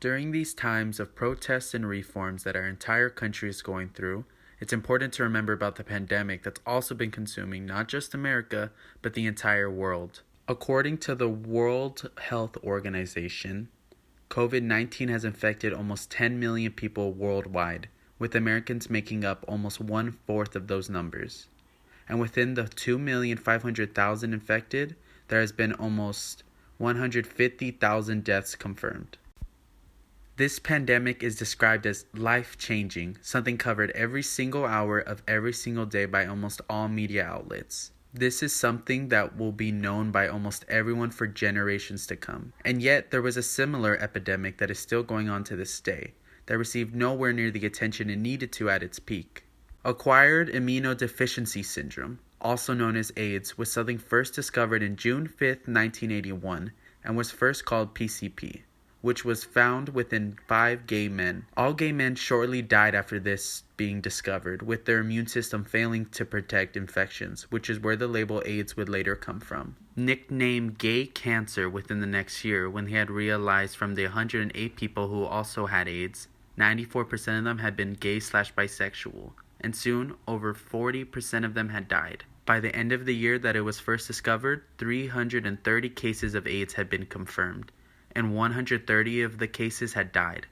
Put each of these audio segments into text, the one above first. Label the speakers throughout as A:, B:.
A: During these times of protests and reforms that our entire country is going through, it's important to remember about the pandemic that's also been consuming not just America, but the entire world. According to the World Health Organization, COVID-19 has infected almost 10 million people worldwide, with Americans making up almost 1/4 of those numbers. And within the 2,500,000 infected, there has been almost 150,000 deaths confirmed. This pandemic is described as life-changing, something covered every single hour of every single day by almost all media outlets. This is something that will be known by almost everyone for generations to come. And yet, there was a similar epidemic that is still going on to this day, that received nowhere near the attention it needed to at its peak. Acquired Immunodeficiency syndrome, also known as AIDS, was something first discovered in June 5, 1981, and was first called PCP, which was found within 5 gay men. All gay men shortly died after this being discovered, with their immune system failing to protect infections, which is where the label AIDS would later come from. Nicknamed gay cancer within the next year, when he had realized from the 108 people who also had AIDS, 94% of them had been gay/bisexual, and soon over 40% of them had died. By the end of the year that it was first discovered, 330 cases of AIDS had been confirmed, and 130 of the cases had died.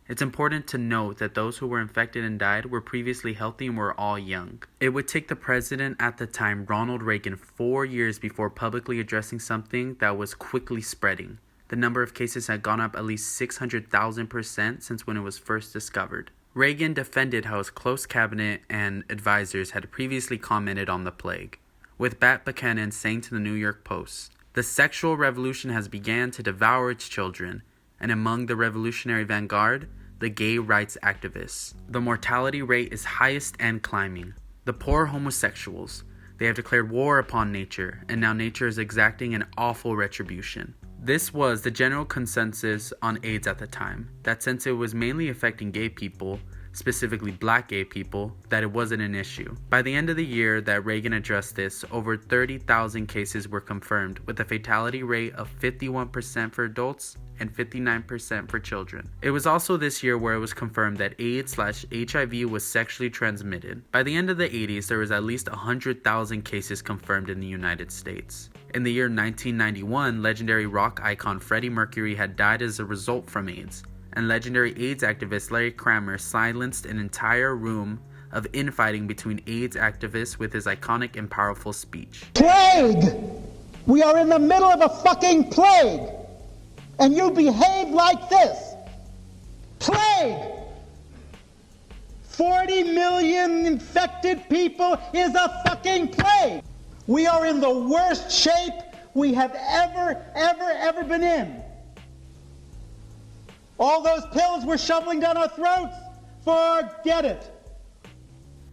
A: It's important to note that those who were infected and died were previously healthy and were all young. It would take the president at the time, Ronald Reagan, 4 years before publicly addressing something that was quickly spreading. The number of cases had gone up at least 600,000% since when it was first discovered. Reagan defended how his close cabinet and advisors had previously commented on the plague, with Bat Buchanan saying to the New York Post, "The sexual revolution has begun to devour its children, and among the revolutionary vanguard, the gay rights activists. The mortality rate is highest and climbing. The poor homosexuals, they have declared war upon nature, and now nature is exacting an awful retribution." This was the general consensus on AIDS at the time, that since it was mainly affecting gay people, specifically black gay people, that it wasn't an issue. By the end of the year that Reagan addressed this, over 30,000 cases were confirmed, with a fatality rate of 51% for adults and 59% for children. It was also this year where it was confirmed that AIDS/HIV was sexually transmitted. By the end of the 80s, there was at least 100,000 cases confirmed in the United States. In the year 1991, legendary rock icon Freddie Mercury had died as a result from AIDS, and legendary AIDS activist Larry Kramer silenced an entire room of infighting between AIDS activists with his iconic and powerful speech.
B: Plague! We are in the middle of a fucking plague! And you behave like this! Plague! 40 million infected people is a fucking plague! We are in the worst shape we have ever been in. All those pills we're shoveling down our throats, forget it.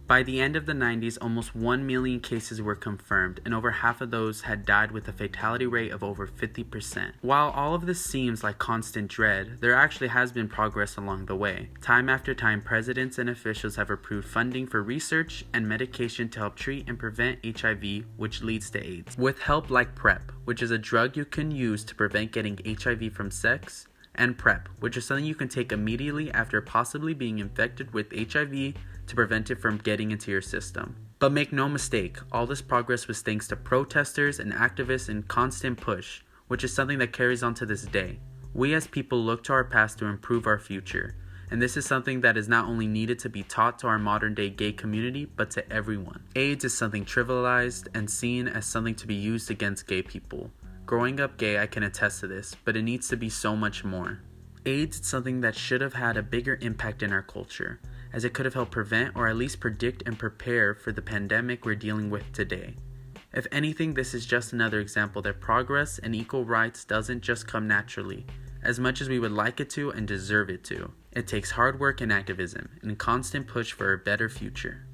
A: By the end of the 90s, almost 1 million cases were confirmed, and over half of those had died with a fatality rate of over 50%. While all of this seems like constant dread, there actually has been progress along the way. Time after time, presidents and officials have approved funding for research and medication to help treat and prevent HIV, which leads to AIDS. With help like PrEP, which is a drug you can use to prevent getting HIV from sex, and PrEP, which is something you can take immediately after possibly being infected with HIV to prevent it from getting into your system. But make no mistake, all this progress was thanks to protesters and activists and constant push, which is something that carries on to this day. We as people look to our past to improve our future, and this is something that is not only needed to be taught to our modern day gay community, but to everyone. AIDS is something trivialized and seen as something to be used against gay people. Growing up gay, I can attest to this, but it needs to be so much more. AIDS is something that should have had a bigger impact in our culture, as it could have helped prevent or at least predict and prepare for the pandemic we're dealing with today. If anything, this is just another example that progress and equal rights doesn't just come naturally, as much as we would like it to and deserve it to. It takes hard work and activism, and a constant push for a better future.